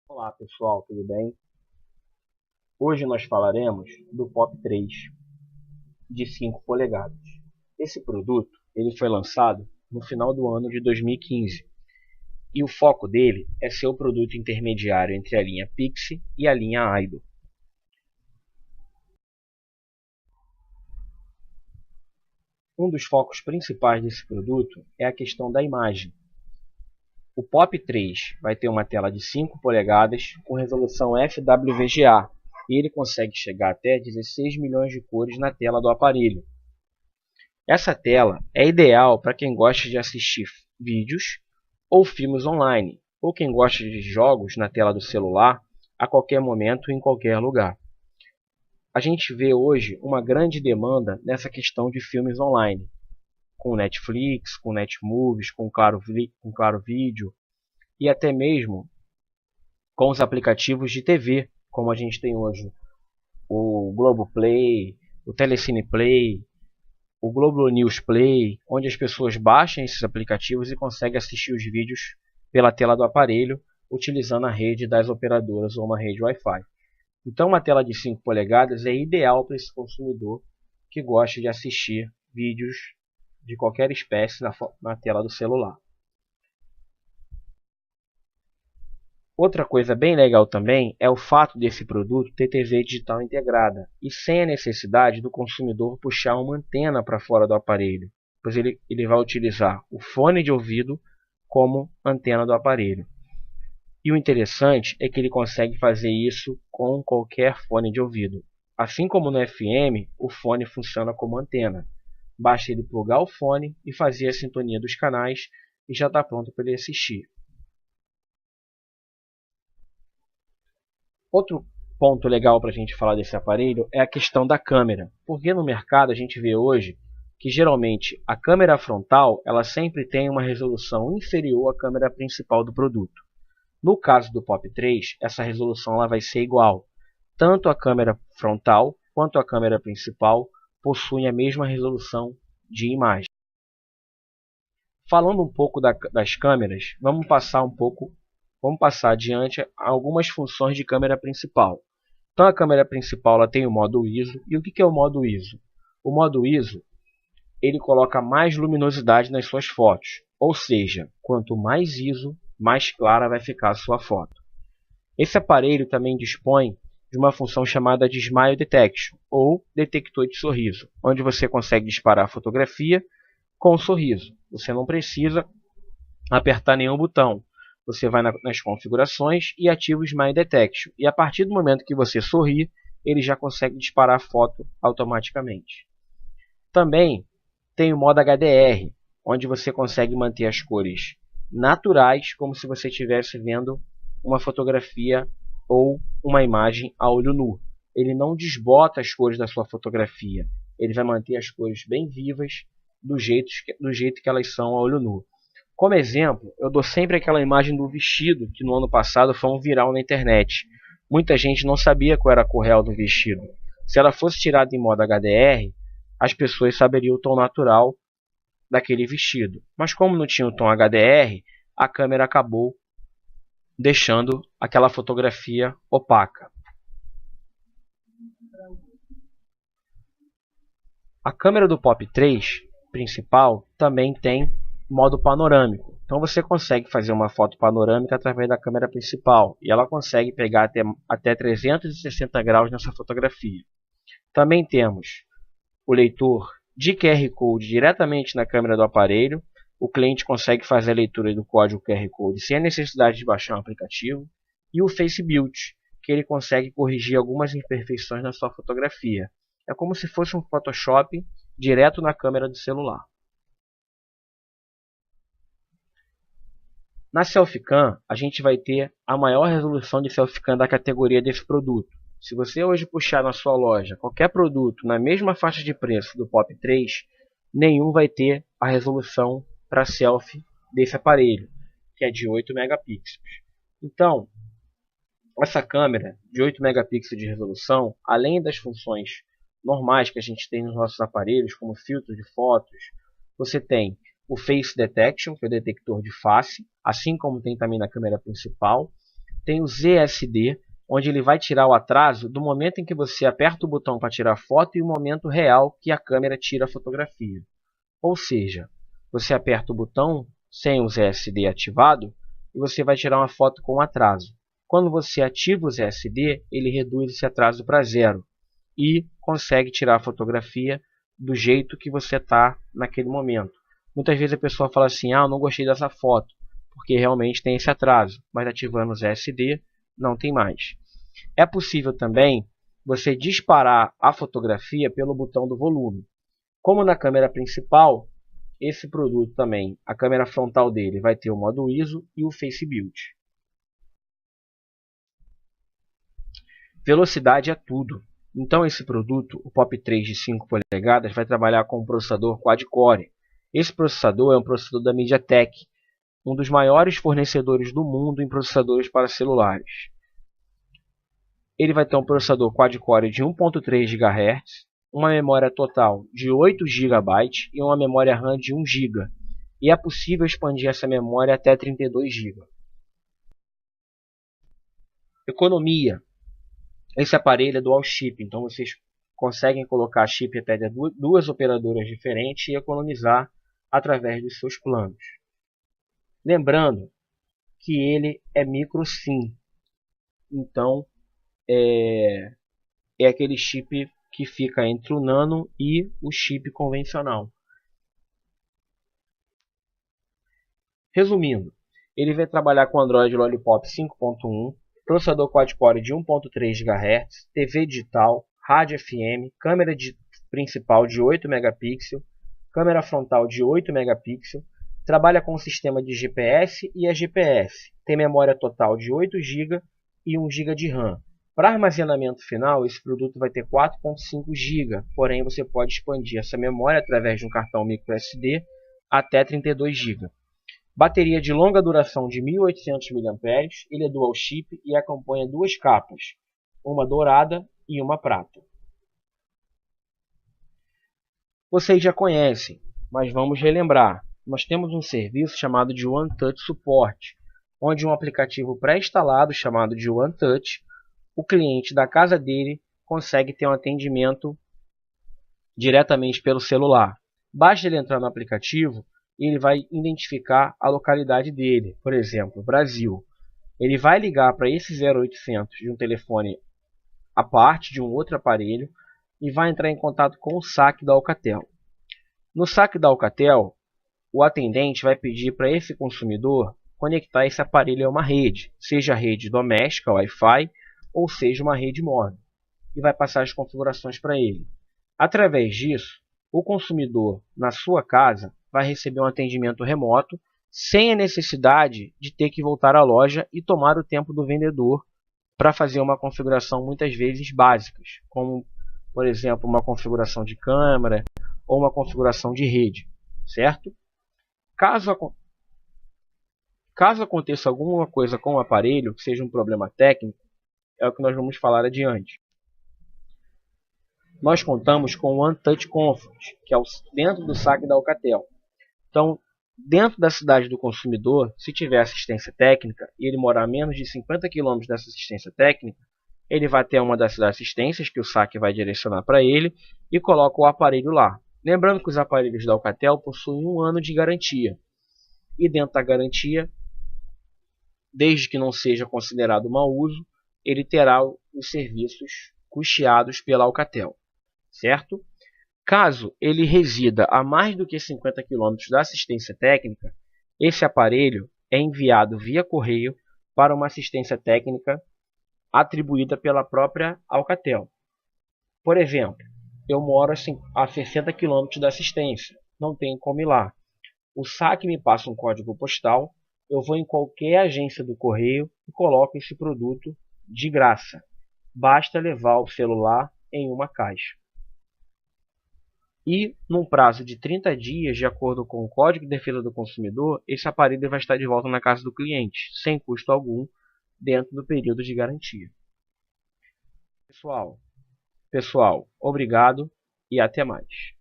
Olá pessoal, tudo bem? Hoje nós falaremos do Pop 3 de 5 polegadas. Esse produto ele foi lançado no final do ano de 2015 e o foco dele é ser o produto intermediário entre a linha Pixie e a linha Idol. Um dos focos principais desse produto é a questão da imagem. O Pop 3 vai ter uma tela de 5 polegadas com resolução FWVGA e ele consegue chegar até 16 milhões de cores na tela do aparelho. Essa tela é ideal para quem gosta de assistir vídeos ou filmes online, ou quem gosta de jogos na tela do celular a qualquer momento em qualquer lugar. A gente vê hoje uma grande demanda nessa questão de filmes online, com Netflix, com Netmovies, com Claro Vídeo e até mesmo com os aplicativos de TV, como a gente tem hoje o Globoplay, o Telecine Play, o Globo News Play, onde as pessoas baixam esses aplicativos e conseguem assistir os vídeos pela tela do aparelho, utilizando a rede das operadoras ou uma rede Wi-Fi. Então uma tela de 5 polegadas é ideal para esse consumidor que gosta de assistir vídeos de qualquer espécie na tela do celular. Outra coisa bem legal também é o fato desse produto ter TV digital integrada e sem a necessidade do consumidor puxar uma antena para fora do aparelho, pois ele vai utilizar o fone de ouvido como antena do aparelho. E o interessante é que ele consegue fazer isso com qualquer fone de ouvido. Assim como no FM, o fone funciona como antena. Basta ele plugar o fone e fazer a sintonia dos canais e já está pronto para ele assistir. Outro ponto legal para a gente falar desse aparelho é a questão da câmera, porque no mercado a gente vê hoje que geralmente a câmera frontal ela sempre tem uma resolução inferior à câmera principal do produto. No caso do Pop 3, essa resolução ela vai ser igual. Tanto a câmera frontal quanto a câmera principal possuem a mesma resolução de imagem. Falando um pouco das câmeras, vamos passar adiante algumas funções de câmera principal. Então a câmera principal ela tem o modo ISO. E o que é o modo ISO? O modo ISO ele coloca mais luminosidade nas suas fotos. Ou seja, quanto mais ISO, mais clara vai ficar a sua foto. Esse aparelho também dispõe de uma função chamada de Smile Detection, ou detector de sorriso, onde você consegue disparar a fotografia com um sorriso. Você não precisa apertar nenhum botão. Você vai nas configurações e ativa o Smile Detection. E a partir do momento que você sorri, ele já consegue disparar a foto automaticamente. Também tem o modo HDR, onde você consegue manter as cores naturais, como se você estivesse vendo uma fotografia ou uma imagem a olho nu. Ele não desbota as cores da sua fotografia. Ele vai manter as cores bem vivas do jeito que elas são a olho nu. Como exemplo, eu dou sempre aquela imagem do vestido que no ano passado foi um viral na internet. Muita gente não sabia qual era a cor real do vestido. Se ela fosse tirada em modo HDR, as pessoas saberiam o tom natural daquele vestido. Mas como não tinha o tom HDR, a câmera acabou deixando aquela fotografia opaca. A câmera do Pop 3 principal também tem modo panorâmico. Então você consegue fazer uma foto panorâmica através da câmera principal e ela consegue pegar até 360 graus nessa fotografia. Também temos o leitor de QR Code diretamente na câmera do aparelho. O cliente consegue fazer a leitura do código QR Code sem a necessidade de baixar um aplicativo. E o Face Build, que ele consegue corrigir algumas imperfeições na sua fotografia. É como se fosse um Photoshop direto na câmera do celular. Na Selfie-Cam, a gente vai ter a maior resolução de Selfie-Cam da categoria desse produto. Se você hoje puxar na sua loja qualquer produto na mesma faixa de preço do Pop 3, nenhum vai ter a resolução para selfie desse aparelho, que é de 8 megapixels. Então, essa câmera de 8 megapixels de resolução, além das funções normais que a gente tem nos nossos aparelhos, como filtro de fotos, você tem o Face Detection, que é o detector de face, assim como tem também na câmera principal. tem o ZSD, onde ele vai tirar o atraso do momento em que você aperta o botão para tirar foto e o momento real que a câmera tira a fotografia. Ou seja, você aperta o botão sem o ZSD ativado e você vai tirar uma foto com atraso. Quando você ativa o ZSD, ele reduz esse atraso para zero e consegue tirar a fotografia do jeito que você está naquele momento. Muitas vezes a pessoa fala assim, eu não gostei dessa foto, porque realmente tem esse atraso, mas ativando o ZSD não tem mais. É possível também você disparar a fotografia pelo botão do volume. Como na câmera principal, esse produto também, a câmera frontal dele vai ter o modo ISO e o Face Build. Velocidade é tudo. Então esse produto, o POP 3 de 5 polegadas, vai trabalhar com um processador quad-core. Esse processador é um processador da MediaTek, um dos maiores fornecedores do mundo em processadores para celulares. Ele vai ter um processador quad-core de 1.3 GHz, uma memória total de 8 GB e uma memória RAM de 1 GB. E é possível expandir essa memória até 32 GB. Economia. Esse aparelho é dual chip, então vocês conseguem colocar chip até de duas operadoras diferentes e economizar através dos seus planos. Lembrando que ele é micro SIM, então é aquele chip que fica entre o nano e o chip convencional. Resumindo, ele vai trabalhar com Android Lollipop 5.1, processador quad-core de 1.3 GHz, TV digital, rádio FM, câmera principal de 8 megapixels, câmera frontal de 8 megapixels, trabalha com o sistema de GPS e GPS, tem memória total de 8 GB e 1 GB de RAM. Para armazenamento final, esse produto vai ter 4.5 GB, porém você pode expandir essa memória através de um cartão microSD até 32 GB. Bateria de longa duração de 1800 mAh, ele é dual chip e acompanha duas capas, uma dourada e uma prata. Vocês já conhecem, mas vamos relembrar. Nós temos um serviço chamado de OneTouch Support, onde um aplicativo pré-instalado chamado de OneTouch, o cliente da casa dele consegue ter um atendimento diretamente pelo celular. Basta ele entrar no aplicativo e ele vai identificar a localidade dele, por exemplo, Brasil. Ele vai ligar para esse 0800 de um telefone à parte de um outro aparelho e vai entrar em contato com o saque da Alcatel. No saque da Alcatel, o atendente vai pedir para esse consumidor conectar esse aparelho a uma rede, seja a rede doméstica, Wi-Fi, ou seja uma rede móvel, e vai passar as configurações para ele. Através disso, o consumidor na sua casa vai receber um atendimento remoto sem a necessidade de ter que voltar à loja e tomar o tempo do vendedor para fazer uma configuração muitas vezes básicas, como por exemplo uma configuração de câmera ou uma configuração de rede, certo? Caso aconteça alguma coisa com o aparelho, que seja um problema técnico, é o que nós vamos falar adiante. Nós contamos com o OneTouch Comfort, que é dentro do saque da Alcatel. Então, dentro da cidade do consumidor, se tiver assistência técnica e ele morar a menos de 50 km dessa assistência técnica, ele vai ter uma dessas assistências que o saque vai direcionar para ele e coloca o aparelho lá. Lembrando que os aparelhos da Alcatel possuem 1 ano de garantia. E dentro da garantia, desde que não seja considerado mau uso, ele terá os serviços custeados pela Alcatel, certo? Caso ele resida a mais do que 50 km da assistência técnica, esse aparelho é enviado via correio para uma assistência técnica atribuída pela própria Alcatel. Por exemplo, eu moro a 60 km da assistência, não tem como ir lá. O saque me passa um código postal, eu vou em qualquer agência do correio e coloco esse produto de graça. Basta levar o celular em uma caixa. E, num prazo de 30 dias, de acordo com o Código de Defesa do Consumidor, esse aparelho vai estar de volta na casa do cliente, sem custo algum, dentro do período de garantia. Pessoal, obrigado e até mais.